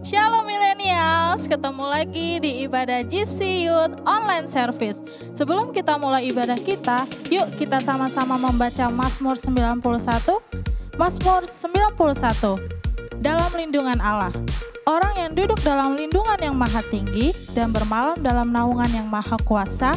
Shalom millennials, ketemu lagi di ibadah GC Youth Online Service. Sebelum kita mulai ibadah kita, yuk kita sama-sama membaca Mazmur 91. Mazmur 91. Dalam lindungan Allah. Orang yang duduk dalam lindungan yang maha tinggi dan bermalam dalam naungan yang maha kuasa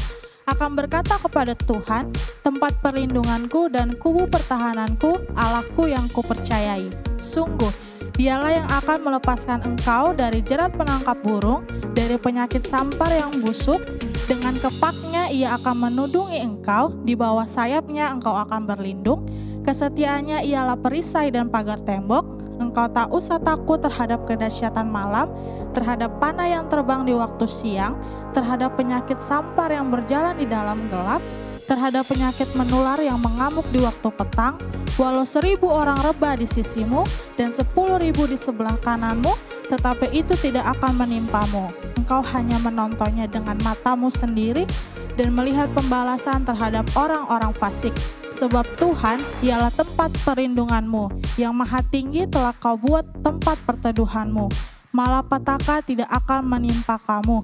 akan berkata kepada Tuhan, tempat perlindunganku dan kubu pertahananku, Allahku yang kupercayai. Sungguh, Dialah yang akan melepaskan engkau dari jerat penangkap burung, dari penyakit sampar yang busuk. Dengan kepaknya ia akan menudungi engkau, di bawah sayapnya engkau akan berlindung. Kesetiaannya ialah perisai dan pagar tembok. Engkau tak usah takut terhadap kedahsyatan malam, terhadap panah yang terbang di waktu siang, terhadap penyakit sampar yang berjalan di dalam gelap, terhadap penyakit menular yang mengamuk di waktu petang. Walau 1000 orang rebah di sisimu dan 10.000 di sebelah kananmu, tetapi itu tidak akan menimpamu. Engkau hanya menontonnya dengan matamu sendiri dan melihat pembalasan terhadap orang-orang fasik. Sebab Tuhan ialah tempat perlindunganmu, yang maha tinggi telah kau buat tempat perteduhanmu. Malapetaka tidak akan menimpa kamu,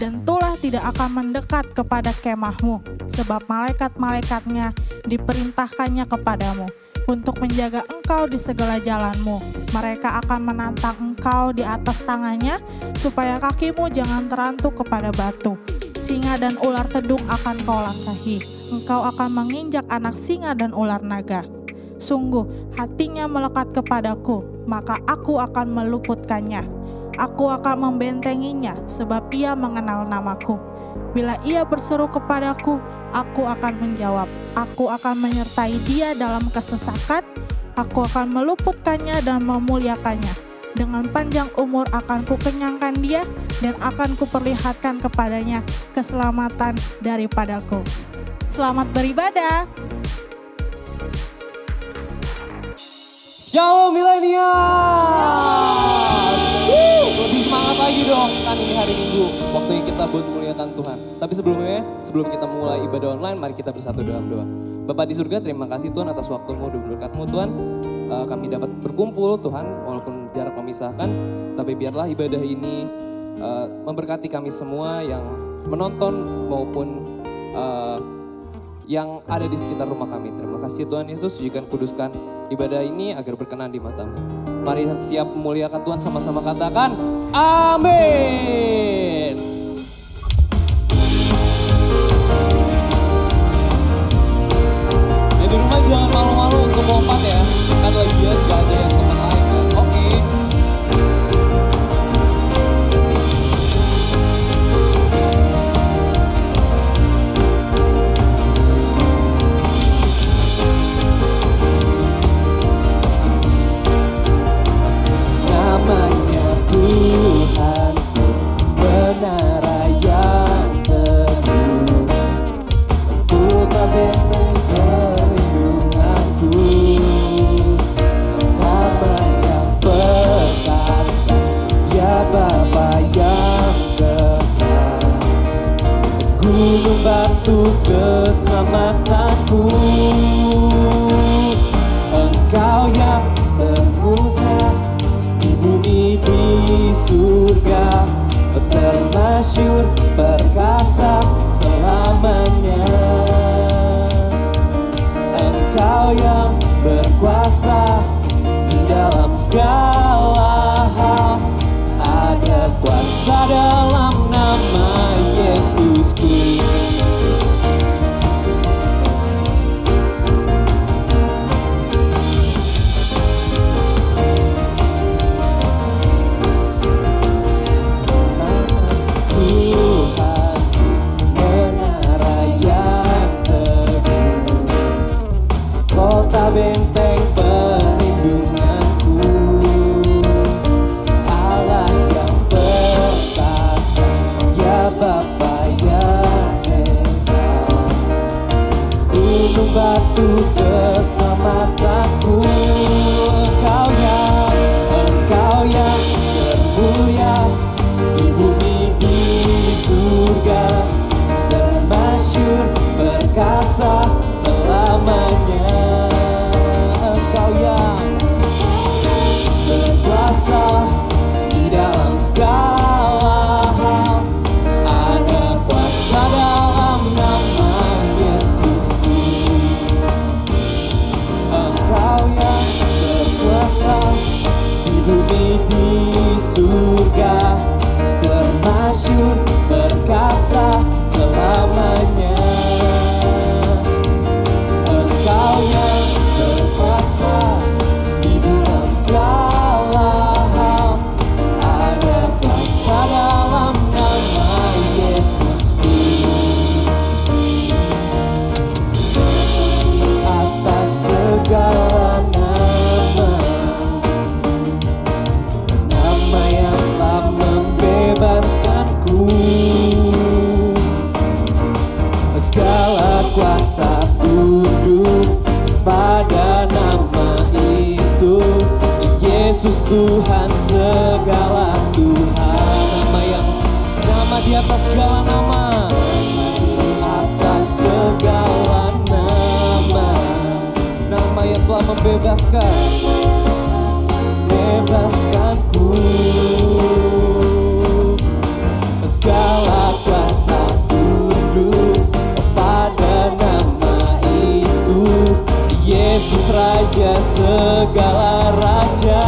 dan tulah tidak akan mendekat kepada kemahmu, sebab malaikat-malaikatnya diperintahkannya kepadamu untuk menjaga engkau di segala jalanmu. Mereka akan menantang engkau di atas tangannya, supaya kakimu jangan terantuk kepada batu. Singa dan ular tedung akan kau langkahi. Engkau akan menginjak anak singa dan ular naga. Sungguh, hatinya melekat kepadaku, maka aku akan meluputkannya. Aku akan membentenginya, sebab ia mengenal namaku. Bila ia berseru kepadaku, aku akan menjawab. Aku akan menyertai dia dalam kesesakan. Aku akan meluputkannya dan memuliakannya. Dengan panjang umur akan kukenyangkan dia, dan akan kuperlihatkan kepadanya keselamatan daripadaku. Selamat beribadah. Shalom milenial. Lebih semangat lagi dong kan ini hari Minggu, waktunya kita buat memuliakan Tuhan. Tapi sebelum kita mulai ibadah online, mari kita bersatu dalam doa. Bapak di surga, terima kasih Tuhan atas waktumu dan berkat-Mu Tuhan. Kami dapat berkumpul Tuhan, walaupun jarak memisahkan, tapi biarlah ibadah ini memberkati kami semua yang menonton maupun yang ada di sekitar rumah kami. Terima kasih Tuhan Yesus, sucikan kuduskan ibadah ini agar berkenan di mata-Mu. Mari siap memuliakan Tuhan, sama-sama katakan amin. Yang di rumah jangan malu-malu untuk lompat ya, kan lagian gak ada yang teman lain kan. Oke. Namanya Tuhan menara yang teguh, kota benteng perlindunganku. Nama yang perkasa, Dia Bapa yang kekal, gunung batu keselamatanku. Engkau yang berpusat di bumi di surga, termasyur perkasa selamanya. Engkau yang berkuasa di dalam segala hal, ada kuasa dalam nama Yesusku. Benteng perlindunganku, Allah yang perkasa, Dia Bapa yang hebat, gunung batu keselamatanku. Engkau yang termulia di bumi di surga, termasyur perkasa selamanya. Engkau pada nama itu, Yesus Tuhan segala Tuhan. Nama di atas segala nama, di atas segala nama, nama yang telah membebaskanku. Segala kuasa tunduk pada nama itu, Yesus Raja segala raja.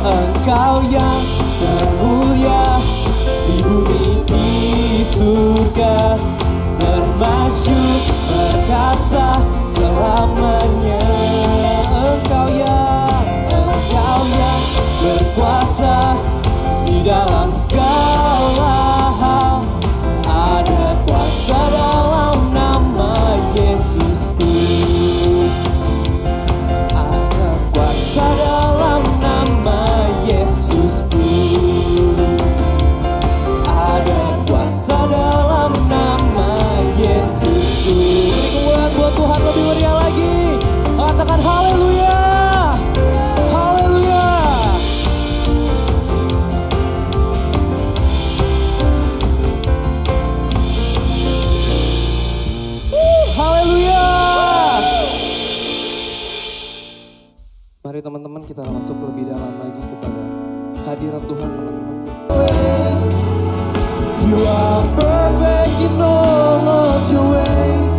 Engkau yang termulia di bumi di surga, termasyur perkasa selamanya. Engkau yang berkuasa di dalam segala hal, ada kuasa dalam nama Yesusku, ada kuasa dalam nama Yesusku, ada kuasa dalam nama Yesusku. Beri kemuliaan buat Tuhan lebih meriah lagi. Katakan haleluya, haleluya. Haleluya. Mari teman-teman kita masuk lebih dalam lagi kepada hadirat Tuhan, teman-teman. You are perfect in all of your ways.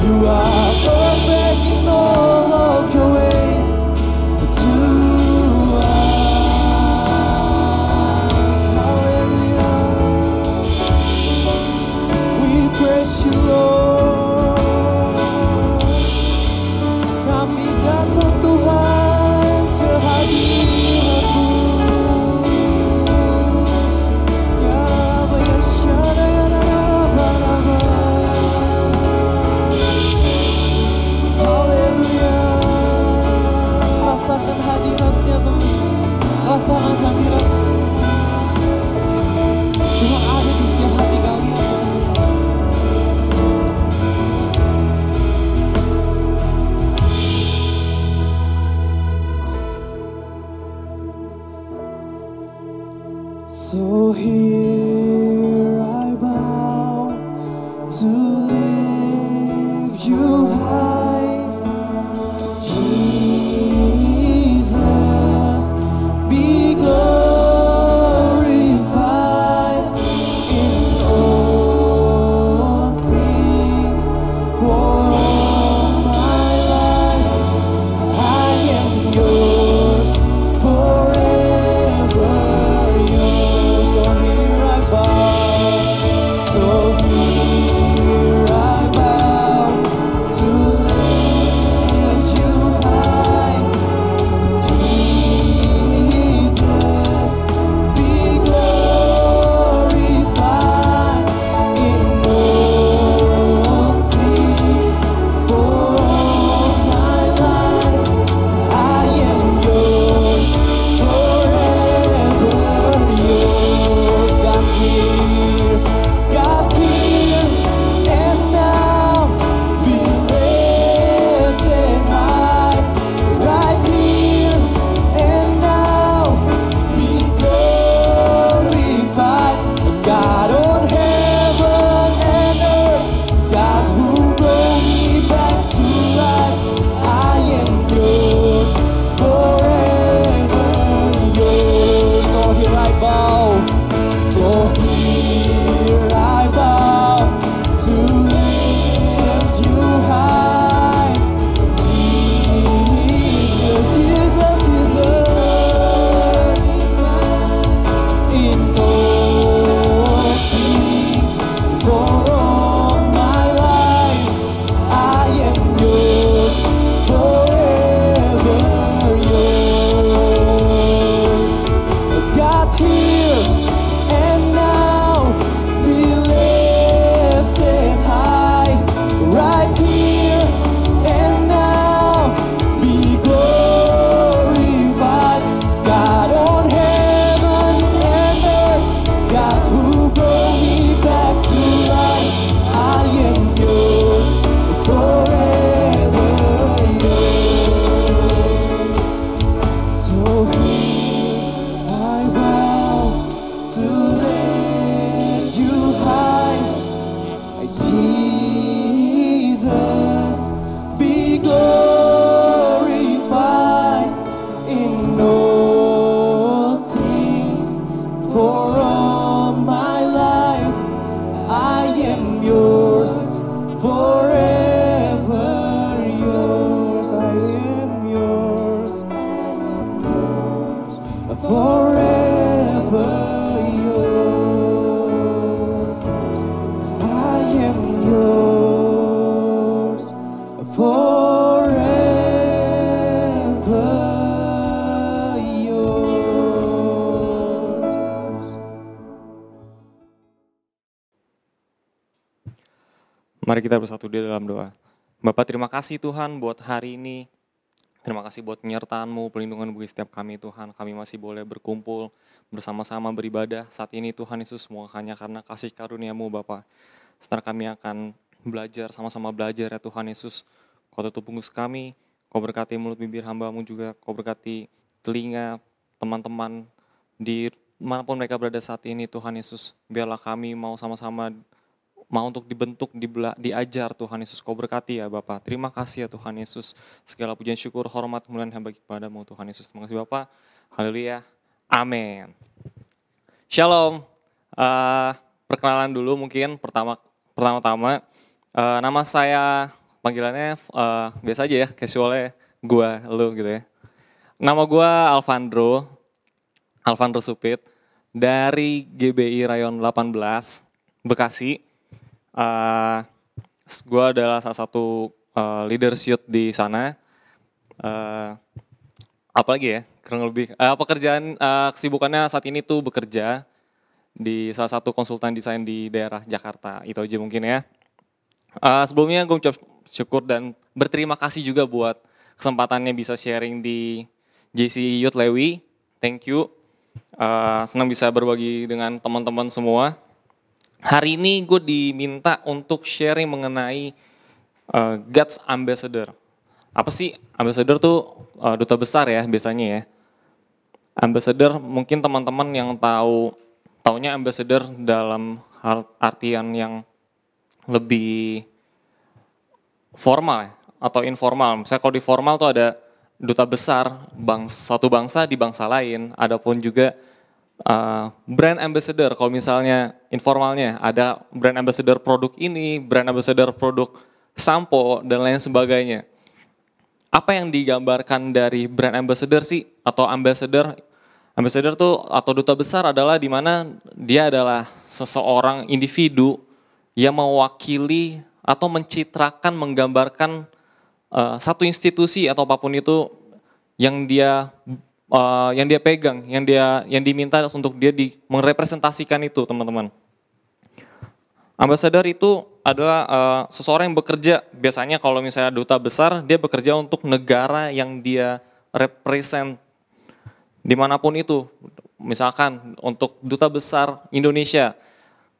You are perfect in all of your ways. To us, hallelujah. We praise you, Lord. Kami datang Tuhan ke hadirat-Mu. Ya Bayashara ya Baraba. Haleluya. Rasakan hadiratnya Tuhan. Rasakan hadirat Tuhan ada di setiap hati kalian. So here I bow to lift you high, Jesus, be glorified in all things. For all my life I am yours, forever yours. Oh, here forever yours. Mari kita bersatu di dalam doa. Bapak, terima kasih Tuhan buat hari ini. Terima kasih buat penyertaan-Mu, pelindungan bagi setiap kami Tuhan. Kami masih boleh berkumpul bersama-sama beribadah saat ini Tuhan Yesus, semua hanya karena kasih karunia-Mu Bapak. Setelah kami akan belajar, sama-sama belajar ya Tuhan Yesus. Kau tutup bungkus kami, Kau berkati mulut bibir hamba-Mu juga, Kau berkati telinga teman-teman di manapun mereka berada saat ini Tuhan Yesus. Biarlah kami mau sama-sama mau untuk dibentuk, diajar Tuhan Yesus. Kau berkati ya Bapa. Terima kasih ya Tuhan Yesus. Segala pujian syukur, hormat, kemuliaan hamba kepadamu Tuhan Yesus. Terima kasih Bapa. Haleluya. Amin. Shalom. Perkenalan dulu mungkin pertama-tama. Nama saya panggilannya biasa aja ya, casualnya gua, lu gitu ya. Nama gua Alvandro Supit dari GBI Rayon 18 Bekasi. Gue adalah salah satu leaders youth di sana. Apalagi ya, kurang lebih pekerjaan kesibukannya saat ini tuh bekerja di salah satu konsultan desain di daerah Jakarta. Itu aja mungkin ya. Sebelumnya gue ucap syukur dan berterima kasih juga buat kesempatannya bisa sharing di JC Youth Lewi. Thank you. Senang bisa berbagi dengan teman-teman semua. Hari ini gue diminta untuk sharing mengenai God's Ambassador. Apa sih Ambassador tuh? Duta besar ya biasanya ya. Ambassador mungkin teman-teman yang taunya Ambassador dalam artian yang lebih formal ya, atau informal. Misalnya kalau di formal tuh ada duta besar satu bangsa di bangsa lain, adapun juga brand ambassador. Kalau misalnya informalnya ada brand ambassador produk ini, brand ambassador produk sampo dan lain sebagainya. Apa yang digambarkan dari brand ambassador sih atau ambassador? Ambassador tuh atau duta besar adalah di mana dia adalah seseorang individu yang mewakili atau mencitrakan, menggambarkan satu institusi atau apapun itu yang dia pegang, yang diminta untuk dia merepresentasikan itu, teman-teman. Ambassador itu adalah seseorang yang bekerja, biasanya kalau misalnya duta besar, dia bekerja untuk negara yang dia represent dimanapun itu. Misalkan untuk duta besar Indonesia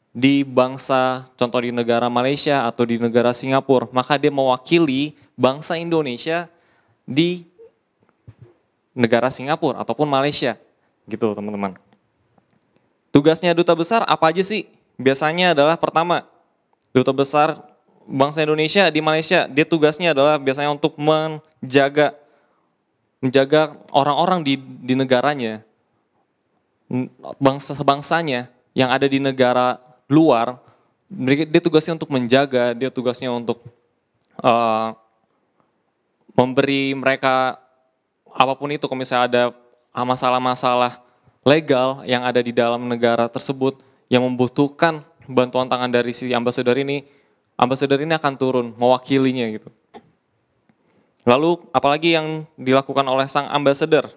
di bangsa, contoh di negara Malaysia atau di negara Singapura, maka dia mewakili bangsa Indonesia di negara Singapura ataupun Malaysia, gitu teman-teman. Tugasnya duta besar apa aja sih? Biasanya adalah pertama, duta besar bangsa Indonesia di Malaysia, dia tugasnya adalah biasanya untuk menjaga orang-orang di negaranya, bangsanya yang ada di negara luar, dia tugasnya untuk menjaga, dia tugasnya untuk memberi mereka apapun itu. Kalau misalnya ada masalah-masalah legal yang ada di dalam negara tersebut yang membutuhkan bantuan tangan dari si ambassador ini akan turun mewakilinya gitu. Lalu apalagi yang dilakukan oleh sang ambassador?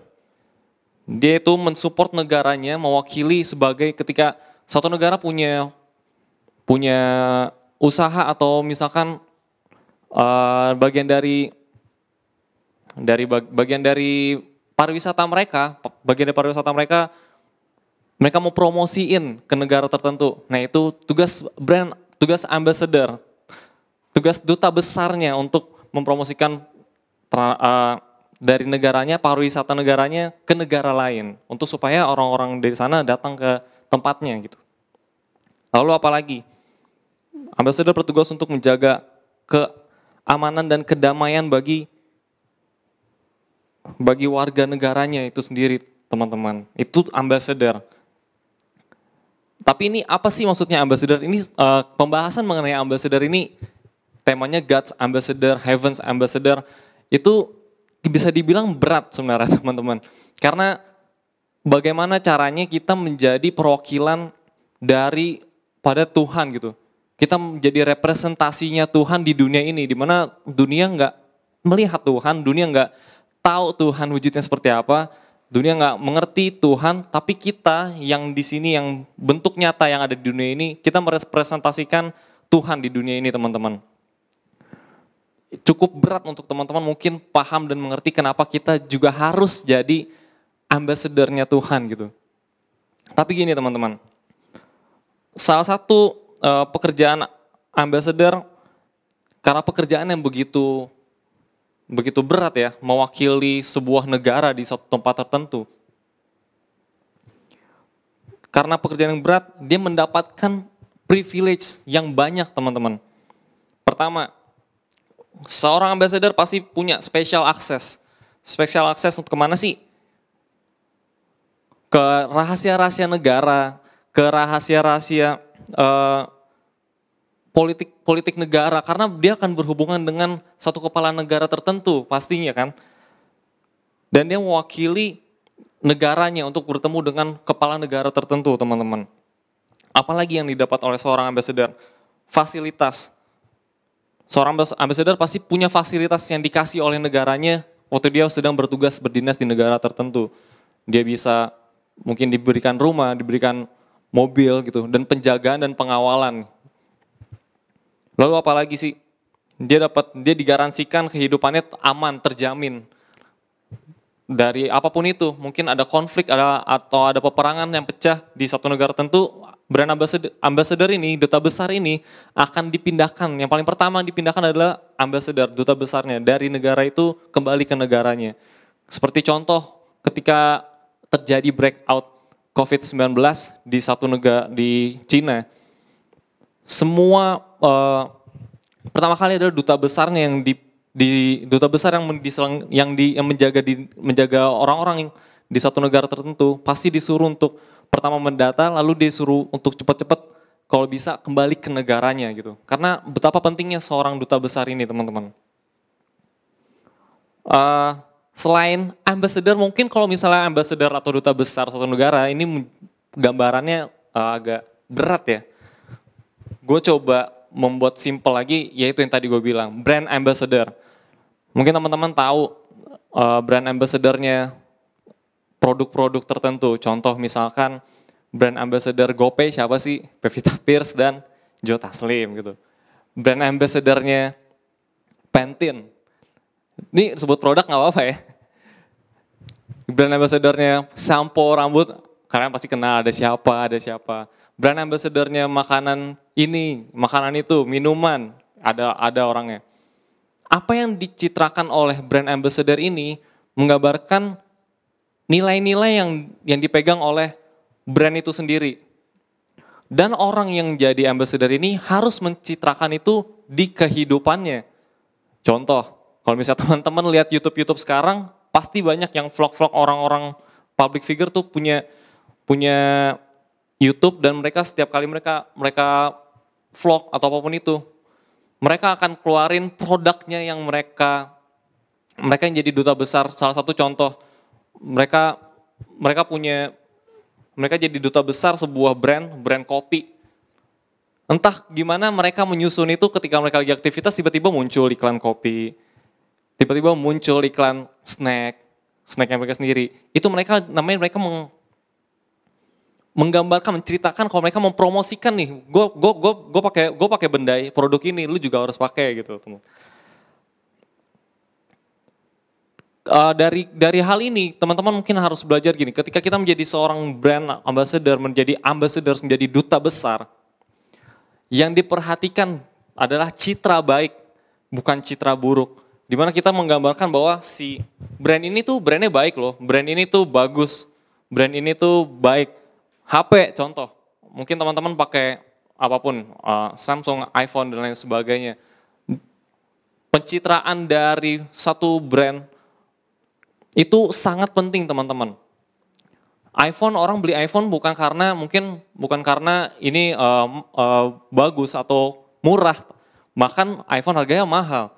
Dia itu mensupport negaranya, mewakili sebagai ketika suatu negara punya usaha atau misalkan bagian dari pariwisata mereka, mereka mau promosiin ke negara tertentu. Nah itu tugas ambassador, tugas duta besarnya untuk mempromosikan dari negaranya, pariwisata negaranya ke negara lain, untuk supaya orang-orang dari sana datang ke tempatnya gitu. Lalu apalagi? Ambassador bertugas untuk menjaga keamanan dan kedamaian bagi warga negaranya itu sendiri, teman-teman. Itu ambassador. Tapi ini apa sih maksudnya ambassador? Ini pembahasan mengenai ambassador ini temanya God's Ambassador, Heaven's Ambassador. Itu bisa dibilang berat sebenarnya, teman-teman. Karena bagaimana caranya kita menjadi perwakilan pada Tuhan gitu. kita menjadi representasinya Tuhan di dunia ini, di mana dunia nggak melihat Tuhan, dunia nggak tahu Tuhan wujudnya seperti apa, dunia nggak mengerti Tuhan, tapi kita yang di sini yang bentuk nyata yang ada di dunia ini, kita merepresentasikan Tuhan di dunia ini teman-teman. Cukup berat untuk teman-teman mungkin paham dan mengerti kenapa kita juga harus jadi ambassador-nya Tuhan gitu. Tapi gini teman-teman, salah satu pekerjaan ambassador, karena pekerjaan yang begitu berat ya, mewakili sebuah negara di suatu tempat tertentu. Karena pekerjaan yang berat, dia mendapatkan privilege yang banyak teman-teman. Pertama, seorang ambassador pasti punya special access. Special access untuk kemana sih? Ke rahasia-rahasia negara, ke rahasia-rahasia politik negara, karena dia akan berhubungan dengan satu kepala negara tertentu pastinya kan. Dan dia mewakili negaranya untuk bertemu dengan kepala negara tertentu teman-teman. Apalagi yang didapat oleh seorang ambassador? Fasilitas. Seorang ambassador pasti punya fasilitas yang dikasih oleh negaranya waktu dia sedang bertugas berdinas di negara tertentu. Dia bisa mungkin diberikan rumah, diberikan mobil gitu, dan penjagaan dan pengawalan. Lalu apalagi sih? Dia digaransikan kehidupannya aman, terjamin. Dari apapun itu, mungkin ada konflik atau ada peperangan yang pecah di satu negara tertentu, brand ambassador ini, duta besar ini akan dipindahkan. Yang paling pertama dipindahkan adalah ambassador, duta besarnya dari negara itu kembali ke negaranya. Seperti contoh ketika terjadi breakout COVID-19 di satu negara di Cina, semua pertama kali adalah duta besarnya yang duta besar yang menjaga orang-orang yang di satu negara tertentu pasti disuruh untuk pertama mendata, lalu disuruh untuk cepat-cepat kalau bisa kembali ke negaranya gitu. Karena betapa pentingnya seorang duta besar ini teman-teman. Selain ambassador, mungkin kalau misalnya ambassador atau duta besar suatu negara, ini gambarannya agak berat ya. Gue coba membuat simple lagi, yaitu yang tadi gue bilang, brand ambassador. Mungkin teman-teman tahu brand ambassadornya produk-produk tertentu. Contoh misalkan brand ambassador GoPay siapa sih? Pevita Pierce dan Joe Taslim gitu. Brand ambassadornya Pantene. Ini sebut produk nggak apa-apa ya. Brand ambassadornya sampo rambut, kalian pasti kenal ada siapa. Brand ambassadornya makanan ini, makanan itu, minuman, ada orangnya. Apa yang dicitrakan oleh brand ambassador ini menggambarkan nilai-nilai yang dipegang oleh brand itu sendiri. Dan orang yang jadi ambassador ini harus mencitrakan itu di kehidupannya. Contoh, kalau misalnya teman-teman lihat YouTube sekarang, pasti banyak yang vlog-vlog orang-orang public figure tuh punya YouTube, dan mereka setiap kali mereka vlog atau apapun itu, mereka akan keluarin produknya yang mereka yang jadi duta besar. Salah satu contoh, mereka jadi duta besar sebuah brand kopi. Entah gimana mereka menyusun itu, ketika mereka lagi aktivitas tiba-tiba muncul iklan kopi. Tiba-tiba muncul iklan snack yang mereka sendiri. Itu mereka menggambarkan, menceritakan kalau mereka mempromosikan nih, gue pakai benda produk ini, lu juga harus pakai gitu. Dari hal ini teman-teman mungkin harus belajar gini, ketika kita menjadi seorang brand ambassador, menjadi duta besar, yang diperhatikan adalah citra baik, bukan citra buruk. Dimana kita menggambarkan bahwa si brand ini tuh brandnya baik loh, brand ini tuh bagus, brand ini tuh baik. HP contoh, mungkin teman-teman pakai apapun, Samsung, iPhone dan lain sebagainya. Pencitraan dari satu brand itu sangat penting teman-teman. iPhone, orang beli iPhone bukan karena ini bagus atau murah, bahkan iPhone harganya mahal.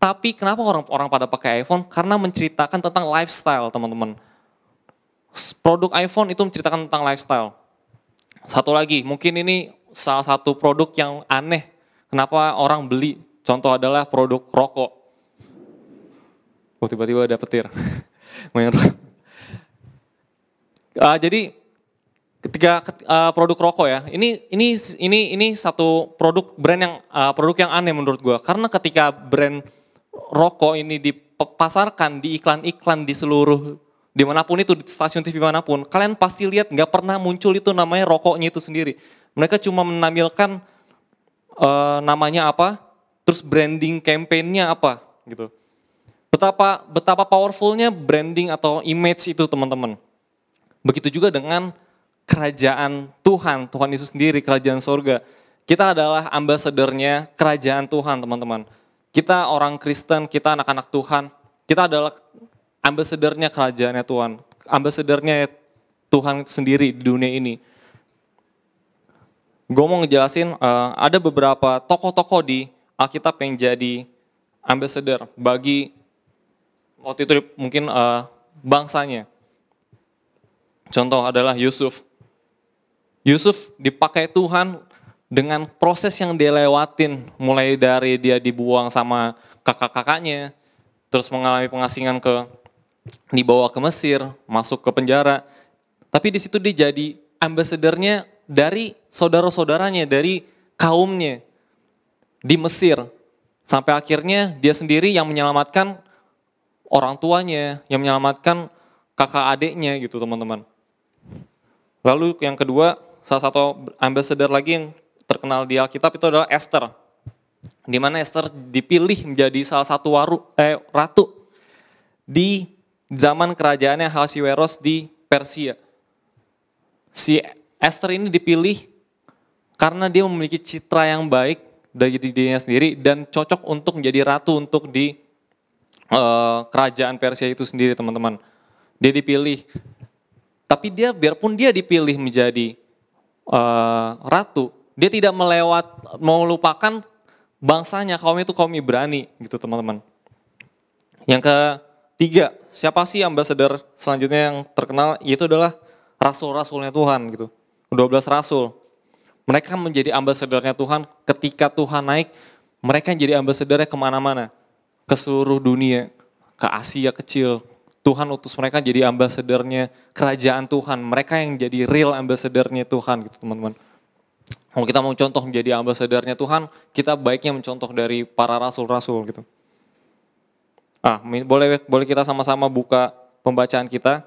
Tapi kenapa orang pada pakai iPhone? Karena menceritakan tentang lifestyle teman-teman. Produk iPhone itu menceritakan tentang lifestyle. Satu lagi, mungkin ini salah satu produk yang aneh Kenapa orang beli? Contoh adalah produk rokok. Oh, tiba-tiba ada petir. Main rokok. Jadi ketika produk rokok ya, ini satu produk yang aneh menurut gue. Karena ketika brand rokok ini dipasarkan di iklan-iklan di seluruh dimanapun itu, di stasiun TV manapun, kalian pasti lihat nggak pernah muncul itu namanya rokoknya itu sendiri. Mereka cuma menampilkan namanya apa, terus branding campaign-nya apa gitu. Betapa powerfulnya branding atau image itu teman-teman. Begitu juga dengan kerajaan Tuhan Yesus sendiri, kerajaan sorga. Kita adalah ambasadornya kerajaan Tuhan teman-teman. Kita orang Kristen, kita anak-anak Tuhan, kita adalah ambasadornya kerajaannya Tuhan. Ambasadornya Tuhan sendiri di dunia ini. Gue mau ngejelasin ada beberapa tokoh-tokoh di Alkitab yang jadi ambasador bagi waktu itu mungkin bangsanya. Contoh adalah Yusuf. Yusuf dipakai Tuhan dengan proses yang dia lewatin, mulai dari dia dibuang sama kakak-kakaknya, terus mengalami pengasingan dibawa ke Mesir, masuk ke penjara. Tapi di situ dia jadi ambasadornya dari saudara-saudaranya, dari kaumnya di Mesir. Sampai akhirnya dia sendiri yang menyelamatkan orang tuanya, yang menyelamatkan kakak adiknya gitu teman-teman. Lalu yang kedua, salah satu ambassador lagi yang terkenal di Alkitab itu adalah Esther. Di mana Esther dipilih menjadi salah satu ratu di zaman kerajaannya Ahasiweros di Persia. Si Esther ini dipilih karena dia memiliki citra yang baik dari dirinya sendiri dan cocok untuk menjadi ratu untuk di kerajaan Persia itu sendiri teman-teman. Dia dipilih. Tapi biarpun dia dipilih menjadi ratu, dia tidak melupakan bangsanya, kaum itu kaum Ibrani gitu teman-teman. Yang ketiga, siapa sih ambasador selanjutnya yang terkenal? Itu adalah rasul-rasulnya Tuhan gitu. 12 rasul. Mereka menjadi ambasadornya Tuhan ketika Tuhan naik, mereka jadi ambasadornya kemana-mana. Ke seluruh dunia, ke Asia kecil. Tuhan utus mereka jadi ambasadornya kerajaan Tuhan. Mereka yang jadi real ambasadornya Tuhan gitu teman-teman. Kalau kita mau contoh menjadi ambasadornya Tuhan, kita baiknya mencontoh dari para rasul-rasul gitu. Boleh kita sama-sama buka pembacaan kita.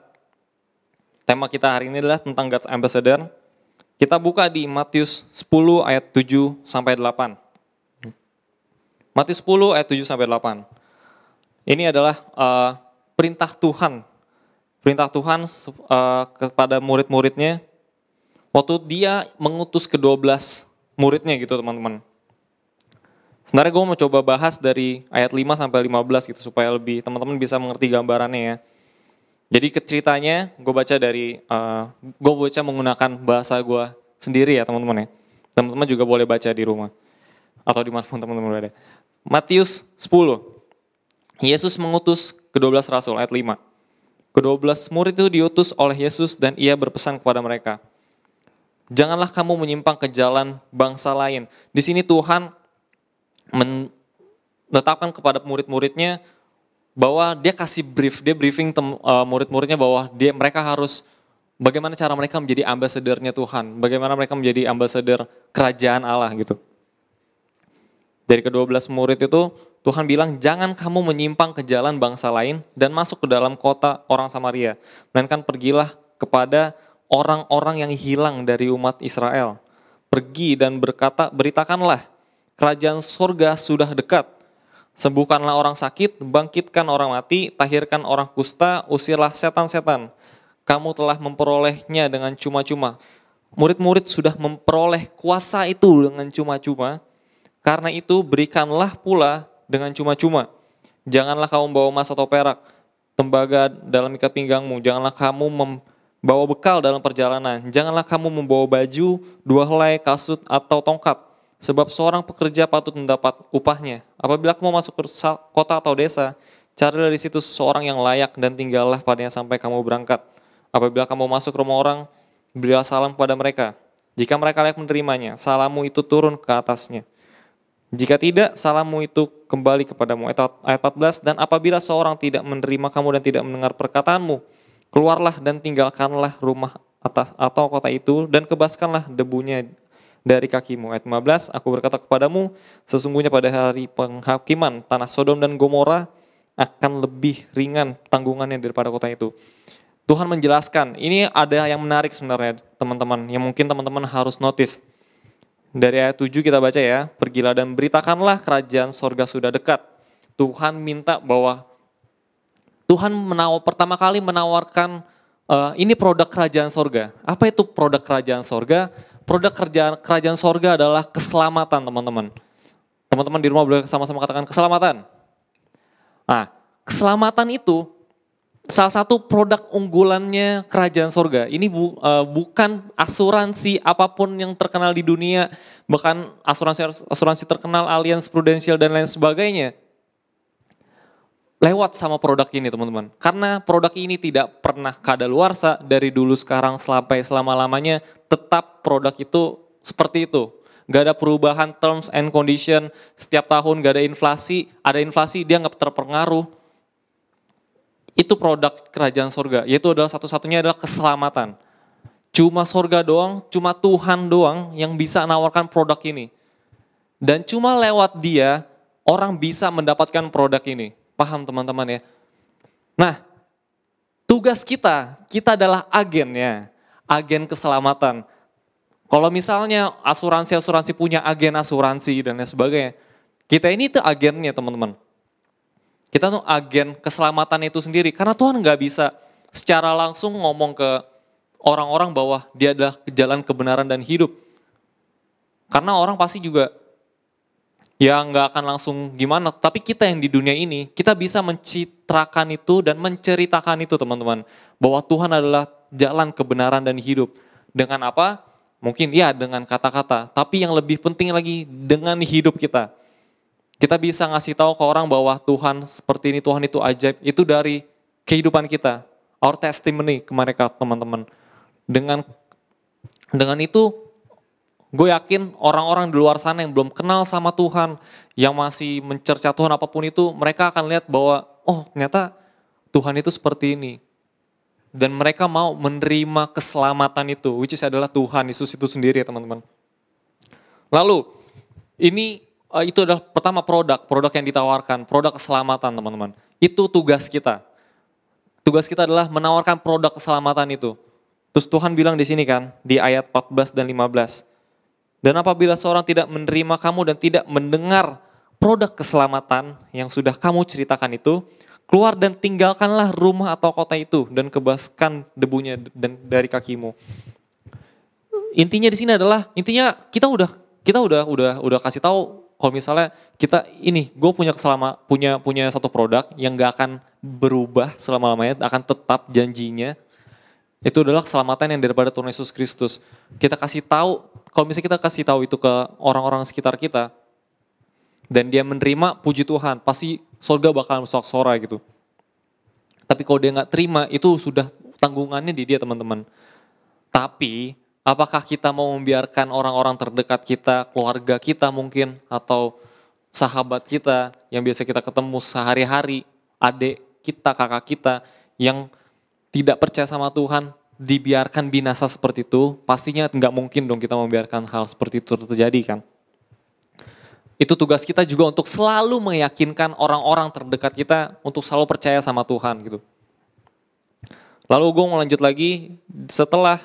Tema kita hari ini adalah tentang God's Ambassador. Kita buka di Matius 10 ayat 7 sampai 8. Matius 10 ayat 7 sampai 8. Ini adalah perintah Tuhan kepada murid-muridnya waktu dia mengutus ke-12 muridnya gitu teman-teman. Sebenarnya gue mau coba bahas dari ayat 5 sampai 15 gitu supaya lebih teman-teman bisa mengerti gambarannya ya. Jadi ceritanya gue baca menggunakan bahasa gue sendiri ya teman-teman ya. Teman-teman juga boleh baca di rumah atau dimanapun teman-teman berada. Matius 10. Yesus mengutus ke-12 rasul, ayat 5. Ke-12 murid itu diutus oleh Yesus dan ia berpesan kepada mereka. Janganlah kamu menyimpang ke jalan bangsa lain. Di sini Tuhan menetapkan kepada murid-muridnya bahwa dia kasih briefing murid-muridnya bahwa mereka harus, bagaimana cara mereka menjadi ambasadornya Tuhan. Bagaimana mereka menjadi ambasador kerajaan Allah gitu. Dari ke-12 murid itu Tuhan bilang jangan kamu menyimpang ke jalan bangsa lain dan masuk ke dalam kota orang Samaria. Melainkan pergilah kepada orang-orang yang hilang dari umat Israel. Pergi dan beritakanlah kerajaan surga sudah dekat. Sembuhkanlah orang sakit, bangkitkan orang mati, tahirkan orang kusta, usirlah setan-setan. Kamu telah memperolehnya dengan cuma-cuma. Murid-murid sudah memperoleh kuasa itu dengan cuma-cuma. Karena itu berikanlah pula dengan cuma-cuma. Janganlah kamu membawa emas atau perak, tembaga dalam ikat pinggangmu. Janganlah kamu membawa bekal dalam perjalanan. Janganlah kamu membawa baju, 2 helai, kasut atau tongkat. Sebab seorang pekerja patut mendapat upahnya. Apabila kamu masuk ke kota atau desa, carilah di situ seseorang yang layak dan tinggallah padanya sampai kamu berangkat. Apabila kamu masuk rumah orang, berilah salam kepada mereka. Jika mereka layak menerimanya, salammu itu turun ke atasnya. Jika tidak, salahmu itu kembali kepadamu. Ayat 14, dan apabila seorang tidak menerima kamu dan tidak mendengar perkataanmu, keluarlah dan tinggalkanlah rumah atas atau kota itu dan kebaskanlah debunya dari kakimu. Ayat 15, aku berkata kepadamu, sesungguhnya pada hari penghakiman tanah Sodom dan Gomora akan lebih ringan tanggungannya daripada kota itu. Tuhan menjelaskan, ini ada yang menarik sebenarnya teman-teman, yang mungkin teman-teman harus notice. Dari ayat 7 kita baca ya, pergilah dan beritakanlah kerajaan sorga sudah dekat. Tuhan minta bahwa Tuhan pertama kali menawarkan ini produk kerajaan sorga. Apa itu produk kerajaan sorga? Produk kerajaan sorga adalah keselamatan teman-teman. Teman-teman di rumah boleh sama-sama katakan keselamatan. Nah, keselamatan itu salah satu produk unggulannya kerajaan sorga. Ini bukan asuransi apapun yang terkenal di dunia, bahkan asuransi terkenal Allianz Prudential dan lain sebagainya. Lewat sama produk ini teman-teman. Karena produk ini tidak pernah kadaluarsa dari dulu sekarang sampai selama-lamanya, tetap produk itu seperti itu. Gak ada perubahan terms and condition, setiap tahun gak ada inflasi dia gak terpengaruh. Itu produk kerajaan sorga, yaitu adalah satu-satunya adalah keselamatan. Cuma sorga doang, cuma Tuhan doang yang bisa menawarkan produk ini. Dan cuma lewat dia, orang bisa mendapatkan produk ini. Paham teman-teman ya? Nah, tugas kita adalah agennya, agen keselamatan. Kalau misalnya asuransi punya agen asuransi dan lain sebagainya, kita ini itu agennya teman-teman. Kita tuh agen keselamatan itu sendiri. Karena Tuhan gak bisa secara langsung ngomong ke orang-orang bahwa dia adalah jalan kebenaran dan hidup. Karena orang pasti juga ya gak akan langsung gimana. Tapi kita yang di dunia ini, kita bisa mencitrakan itu dan menceritakan itu teman-teman. Bahwa Tuhan adalah jalan kebenaran dan hidup. Dengan apa? Mungkin ya dengan kata-kata. Tapi yang lebih penting lagi dengan hidup kita. Kita bisa ngasih tahu ke orang bahwa Tuhan seperti ini, Tuhan itu ajaib. Itu dari kehidupan kita. Our testimony ke mereka teman-teman. Dengan itu, gue yakin orang-orang di luar sana yang belum kenal sama Tuhan, yang masih mencerca Tuhan apapun itu, mereka akan lihat bahwa, oh ternyata Tuhan itu seperti ini. Dan mereka mau menerima keselamatan itu, which is adalah Tuhan Yesus itu sendiri ya teman-teman. Lalu, itu adalah pertama produk yang ditawarkan, produk keselamatan teman-teman. Itu tugas kita. Tugas kita adalah menawarkan produk keselamatan itu. Terus Tuhan bilang di sini kan, di ayat 14 dan 15. Dan apabila seorang tidak menerima kamu dan tidak mendengar produk keselamatan yang sudah kamu ceritakan itu, keluar dan tinggalkanlah rumah atau kota itu dan kebaskan debunya dari kakimu. Intinya di sini adalah, kita udah kasih tahu. Kalau misalnya gue punya satu produk yang gak akan berubah selama-lamanya, akan tetap janjinya. Itu adalah keselamatan yang daripada Tuhan Yesus Kristus. Kita kasih tahu, kalau misalnya kita kasih tahu itu ke orang-orang sekitar kita, dan dia menerima, puji Tuhan, pasti surga bakal bersorak-sorai gitu. Tapi kalau dia gak terima, itu sudah tanggungannya di dia teman-teman. Tapi apakah kita mau membiarkan orang-orang terdekat kita, keluarga kita mungkin, atau sahabat kita yang biasa kita ketemu sehari-hari, adik kita, kakak kita, yang tidak percaya sama Tuhan, dibiarkan binasa seperti itu, pastinya nggak mungkin dong kita membiarkan hal seperti itu terjadi kan. Itu tugas kita juga untuk selalu meyakinkan orang-orang terdekat kita untuk selalu percaya sama Tuhan gitu. Lalu gue mau lanjut lagi setelah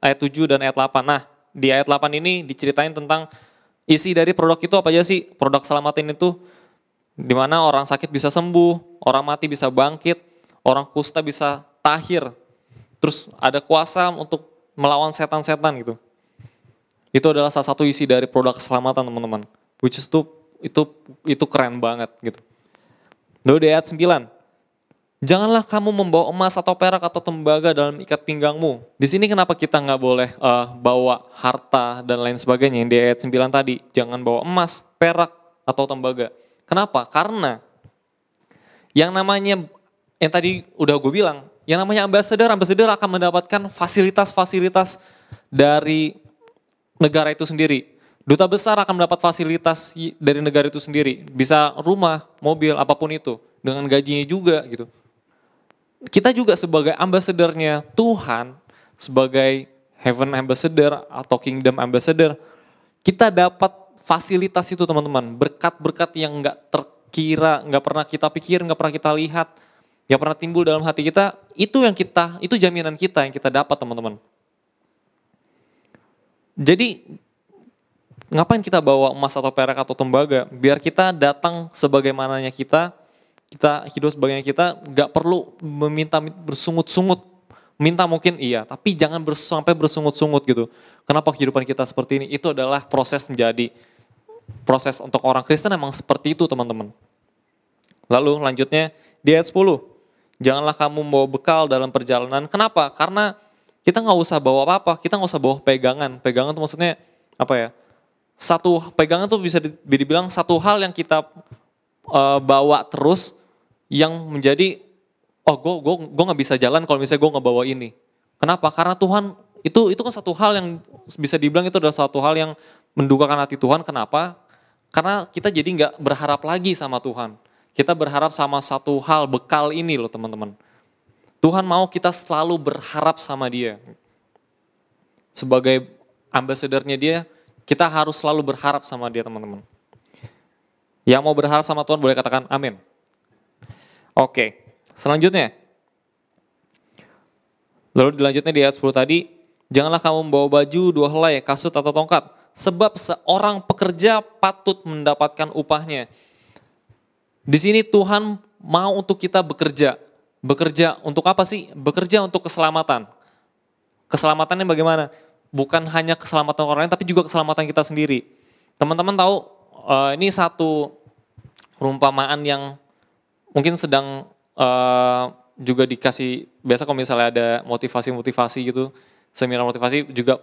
ayat 7 dan ayat 8. Nah, di ayat 8 ini diceritain tentang isi dari produk itu apa aja sih? Produk keselamatan itu di mana orang sakit bisa sembuh, orang mati bisa bangkit, orang kusta bisa tahir. Terus ada kuasa untuk melawan setan-setan gitu. Itu adalah salah satu isi dari produk keselamatan teman-teman. Which is itu keren banget gitu. Lalu di ayat 9. Janganlah kamu membawa emas atau perak atau tembaga dalam ikat pinggangmu. Di sini kenapa kita nggak boleh bawa harta dan lain sebagainya. Yang di ayat 9 tadi, jangan bawa emas, perak atau tembaga. Kenapa? Karena yang namanya, yang tadi udah gue bilang, yang namanya ambassador akan mendapatkan fasilitas-fasilitas dari negara itu sendiri. Duta besar akan mendapat fasilitas dari negara itu sendiri. Bisa rumah, mobil, apapun itu. Dengan gajinya juga gitu. Kita juga sebagai ambassador-nya Tuhan, sebagai Heaven Ambassador atau Kingdom Ambassador, kita dapat fasilitas itu teman-teman. Berkat-berkat yang gak terkira, gak pernah kita pikir, gak pernah kita lihat, gak pernah timbul dalam hati kita. Itu jaminan kita yang kita dapat teman-teman. Jadi ngapain kita bawa emas atau perak atau tembaga? Biar kita datang sebagaimananya kita hidup sebagainya kita, gak perlu meminta bersungut-sungut. Minta mungkin iya, tapi jangan sampai bersungut-sungut gitu. Kenapa kehidupan kita seperti ini? Itu adalah proses untuk orang Kristen emang seperti itu teman-teman. Lalu lanjutnya di ayat 10. Janganlah kamu membawa bekal dalam perjalanan. Kenapa? Karena kita gak usah bawa apa-apa, kita gak usah bawa pegangan. Pegangan itu maksudnya apa ya? Satu pegangan tuh bisa dibilang satu hal yang kita bawa terus yang menjadi gue nggak bisa jalan kalau misalnya gue nggak bawa ini. Kenapa? Karena Tuhan itu kan satu hal yang bisa dibilang itu adalah satu hal yang mendukakan hati Tuhan. Kenapa? Karena kita jadi nggak berharap lagi sama Tuhan. Kita berharap sama satu hal bekal ini loh teman-teman. Tuhan mau kita selalu berharap sama Dia. Sebagai ambasadornya Dia, kita harus selalu berharap sama Dia teman-teman. Yang mau berharap sama Tuhan boleh katakan amin. Oke, selanjutnya. Lalu dilanjutnya di ayat 10 tadi, janganlah kamu membawa baju, 2 helai, kasut atau tongkat, sebab seorang pekerja patut mendapatkan upahnya. Di sini Tuhan mau untuk kita bekerja. Bekerja untuk apa sih? Bekerja untuk keselamatan. Keselamatannya bagaimana? Bukan hanya keselamatan orang lain, tapi juga keselamatan kita sendiri. Teman-teman tahu, ini satu perumpamaan yang mungkin sedang juga dikasih, biasa kalau misalnya ada motivasi-motivasi gitu, seminar motivasi juga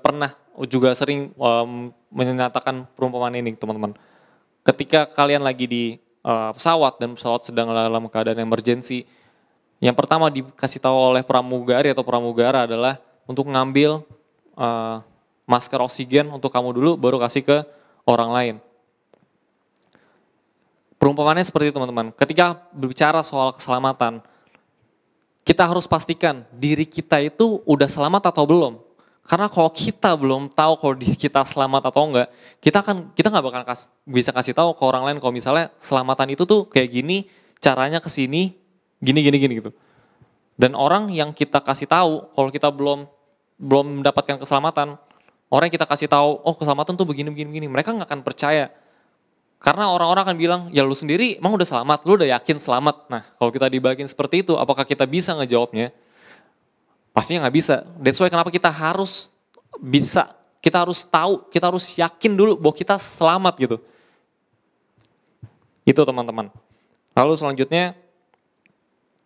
sering menyatakan perumpamaan ini teman-teman. Ketika kalian lagi di pesawat dan pesawat sedang dalam keadaan emergency, yang pertama dikasih tahu oleh pramugari atau pramugara adalah untuk ngambil masker oksigen untuk kamu dulu, baru kasih ke orang lain. Perumpamannya seperti itu teman-teman. Ketika berbicara soal keselamatan, kita harus pastikan diri kita itu udah selamat atau belum. Karena kalau kita belum tahu kalau diri kita selamat atau enggak, kita nggak bakal bisa kasih tahu ke orang lain kalau misalnya selamatan itu tuh kayak gini, caranya ke sini, gini gitu. Dan orang yang kita kasih tahu kalau kita belum mendapatkan keselamatan, orang yang kita kasih tahu, oh keselamatan tuh begini, mereka nggak akan percaya. Karena orang-orang akan bilang, ya lu sendiri emang udah selamat, lu udah yakin selamat. Nah kalau kita dibagiin seperti itu, apakah kita bisa ngejawabnya? Pastinya nggak bisa. That's why kenapa kita harus bisa, kita harus tahu, kita harus yakin dulu bahwa kita selamat gitu. Itu teman-teman. Lalu selanjutnya,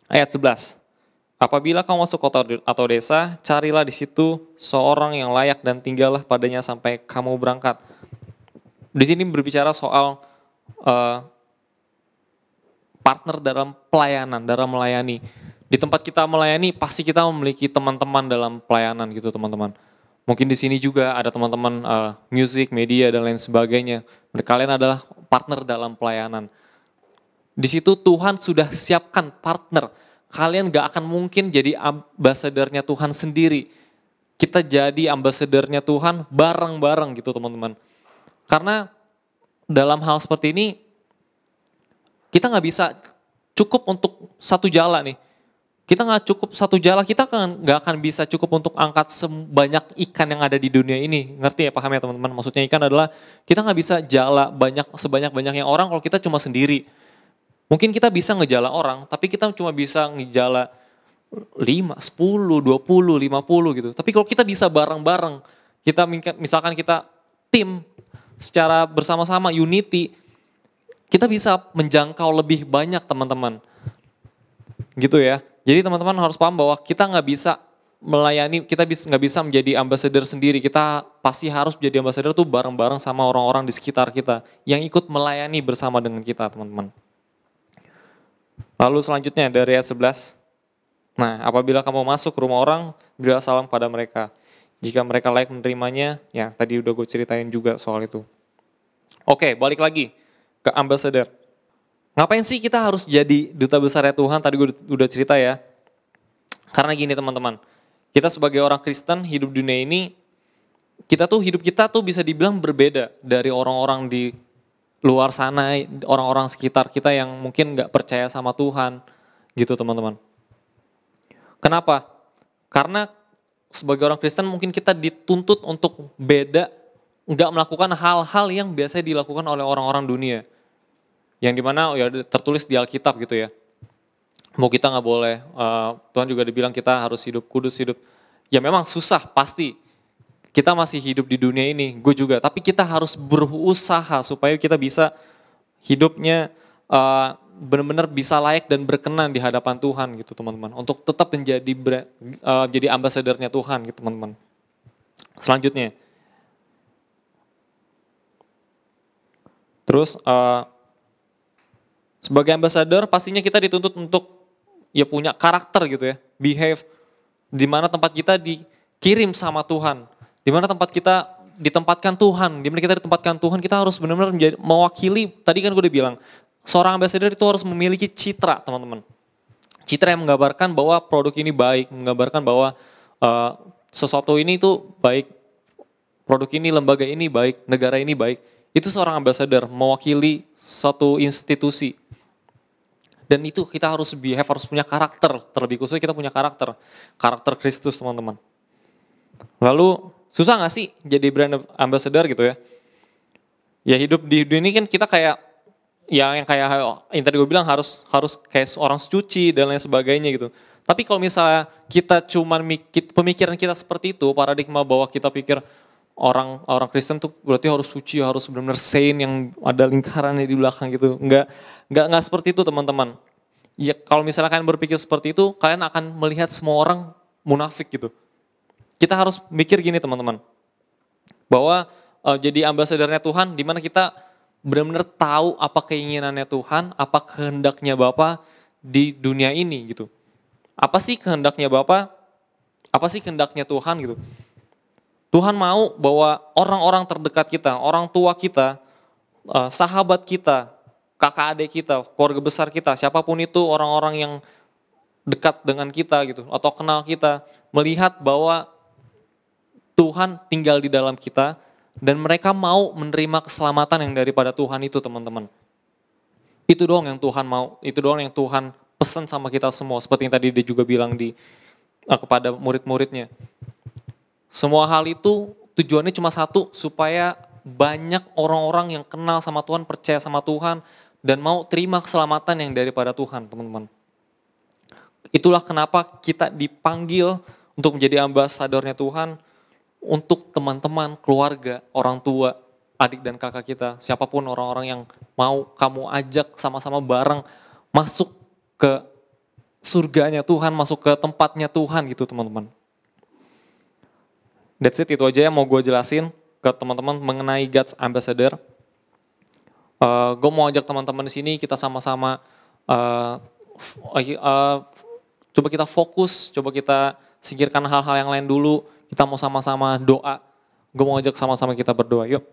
ayat 11. Apabila kamu masuk kota atau desa, carilah di situ seorang yang layak dan tinggallah padanya sampai kamu berangkat. Di sini berbicara soal partner dalam pelayanan, dalam melayani. Di tempat kita melayani, pasti kita memiliki teman-teman dalam pelayanan gitu teman-teman. Mungkin di sini juga ada teman-teman musik, media dan lain sebagainya. Kalian adalah partner dalam pelayanan. Di situ Tuhan sudah siapkan partner. Kalian gak akan mungkin jadi ambasadornya Tuhan sendiri. Kita jadi ambasadornya Tuhan bareng-bareng gitu teman-teman. Karena dalam hal seperti ini, kita gak bisa cukup untuk satu jala nih. Kita gak cukup satu jala, kita gak akan bisa cukup untuk angkat sebanyak ikan yang ada di dunia ini. Ngerti ya, paham ya teman-teman? Maksudnya ikan adalah kita gak bisa jala sebanyak-banyaknya orang kalau kita cuma sendiri. Mungkin kita bisa ngejala orang, tapi kita cuma bisa ngejala 5, 10, 20, 50 gitu. Tapi kalau kita bisa bareng-bareng, misalkan kita tim secara bersama-sama, unity, kita bisa menjangkau lebih banyak teman-teman. Gitu ya. Jadi teman-teman harus paham bahwa kita nggak bisa melayani, kita nggak bisa menjadi ambassador sendiri. Kita pasti harus menjadi ambassador tuh bareng-bareng sama orang-orang di sekitar kita yang ikut melayani bersama dengan kita teman-teman. Lalu selanjutnya dari ayat 11. Nah, apabila kamu masuk ke rumah orang, berilah salam pada mereka. Jika mereka layak menerimanya, ya tadi udah gue ceritain juga soal itu. Oke, balik lagi ke ambassador. Ngapain sih kita harus jadi duta besarnya Tuhan? Tadi gue udah cerita ya. Karena gini teman-teman, kita sebagai orang Kristen hidup dunia ini, hidup kita tuh bisa dibilang berbeda dari orang-orang di luar sana, orang-orang sekitar kita yang mungkin gak percaya sama Tuhan, gitu teman-teman. Kenapa? Karena sebagai orang Kristen mungkin kita dituntut untuk beda, gak melakukan hal-hal yang biasa dilakukan oleh orang-orang dunia. Yang dimana ya tertulis di Alkitab gitu ya. Mau kita gak boleh, Tuhan juga dibilang kita harus hidup kudus, hidup. Ya memang susah pasti. Kita masih hidup di dunia ini, gue juga. Tapi kita harus berusaha supaya kita bisa hidupnya benar-benar bisa layak dan berkenan di hadapan Tuhan gitu teman-teman. Untuk tetap jadi ambasadornya Tuhan gitu teman-teman. Selanjutnya. Terus sebagai ambasador pastinya kita dituntut untuk ya punya karakter gitu ya. Behave. Di mana tempat kita dikirim sama Tuhan. Di mana tempat kita ditempatkan Tuhan, di mana kita ditempatkan Tuhan, kita harus benar-benar mewakili, tadi kan gue udah bilang, seorang ambassador itu harus memiliki citra teman-teman. Citra yang menggambarkan bahwa produk ini baik, menggambarkan bahwa sesuatu ini itu baik, produk ini, lembaga ini baik, negara ini baik. Itu seorang ambassador, mewakili suatu institusi. Dan itu kita harus harus punya karakter, terlebih khusus kita punya karakter Kristus teman-teman. Lalu, susah gak sih jadi brand ambassador gitu ya? Ya hidup di dunia ini kan kita kayak, ya yang tadi gue bilang harus kayak orang suci dan lain sebagainya gitu. Tapi kalau misalnya kita cuman pemikiran kita seperti itu, paradigma bahwa kita pikir orang Kristen tuh berarti harus suci, harus benar-benar saint yang ada lingkarannya di belakang gitu. Enggak seperti itu teman-teman. Ya kalau misalnya kalian berpikir seperti itu, kalian akan melihat semua orang munafik gitu. Kita harus mikir gini teman-teman, bahwa jadi ambasadornya Tuhan, di mana kita benar-benar tahu apa keinginannya Tuhan, apa kehendaknya Bapa di dunia ini gitu. Apa sih kehendaknya Bapa? Apa sih kehendaknya Tuhan gitu? Tuhan mau bahwa orang-orang terdekat kita, orang tua kita, sahabat kita, kakak adik kita, keluarga besar kita, siapapun itu orang-orang yang dekat dengan kita gitu, atau kenal kita, melihat bahwa Tuhan tinggal di dalam kita dan mereka mau menerima keselamatan yang daripada Tuhan itu teman-teman. Itu doang yang Tuhan mau, itu doang yang Tuhan pesan sama kita semua. Seperti yang tadi dia juga bilang kepada murid-muridnya. Semua hal itu tujuannya cuma satu, supaya banyak orang-orang yang kenal sama Tuhan, percaya sama Tuhan, dan mau terima keselamatan yang daripada Tuhan teman-teman. Itulah kenapa kita dipanggil untuk menjadi ambasadornya Tuhan, untuk teman-teman, keluarga, orang tua, adik dan kakak kita, siapapun orang-orang yang mau kamu ajak sama-sama bareng masuk ke surganya Tuhan, masuk ke tempatnya Tuhan gitu teman-teman. That's it, itu aja yang mau gue jelasin ke teman-teman mengenai God's Ambassador. Gue mau ajak teman-teman di sini kita sama-sama coba kita fokus, coba kita singkirkan hal-hal yang lain dulu. Kita mau sama-sama doa. Gue mau ajak sama-sama kita berdoa. Yuk.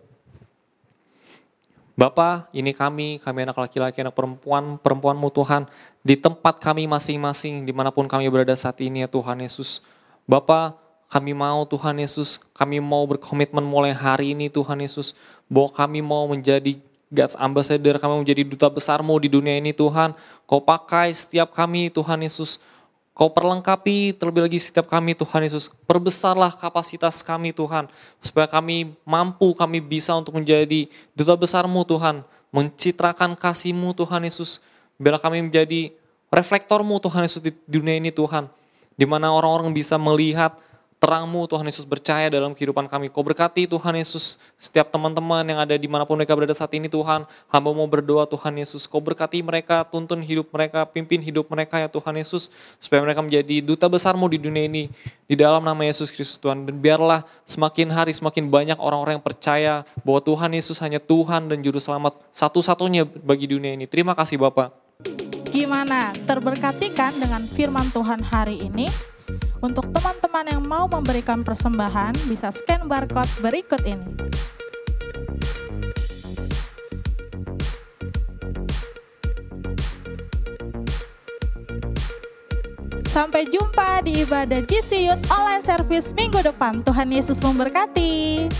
Bapa, ini kami anak laki-laki, anak perempuan, perempuanmu Tuhan. Di tempat kami masing-masing, dimanapun kami berada saat ini ya Tuhan Yesus. Bapa, kami mau Tuhan Yesus, kami mau berkomitmen mulai hari ini Tuhan Yesus. Bahwa kami mau menjadi God's Ambassador, kami mau menjadi duta besarmu di dunia ini Tuhan. Kau pakai setiap kami Tuhan Yesus. Kau perlengkapi terlebih lagi setiap kami Tuhan Yesus. Perbesarlah kapasitas kami Tuhan. Supaya kami mampu, kami bisa untuk menjadi duta besarmu Tuhan. Mencitrakan kasih-Mu Tuhan Yesus. Biarlah kami menjadi reflektor-Mu Tuhan Yesus di dunia ini Tuhan. Di mana orang-orang bisa melihat terang-Mu Tuhan Yesus bercahaya dalam kehidupan kami. Kau berkati Tuhan Yesus setiap teman-teman yang ada dimanapun mereka berada saat ini Tuhan. Hamba mau berdoa Tuhan Yesus. Kau berkati mereka, tuntun hidup mereka, pimpin hidup mereka ya Tuhan Yesus. Supaya mereka menjadi duta besar-Mu di dunia ini. Di dalam nama Yesus Kristus Tuhan. Dan biarlah semakin hari semakin banyak orang-orang yang percaya bahwa Tuhan Yesus hanya Tuhan dan Juru Selamat satu-satunya bagi dunia ini. Terima kasih Bapak. Gimana? Terberkati kan dengan firman Tuhan hari ini? Untuk teman-teman yang mau memberikan persembahan, bisa scan barcode berikut ini. Sampai jumpa di ibadah GC Youth Online Service minggu depan. Tuhan Yesus memberkati.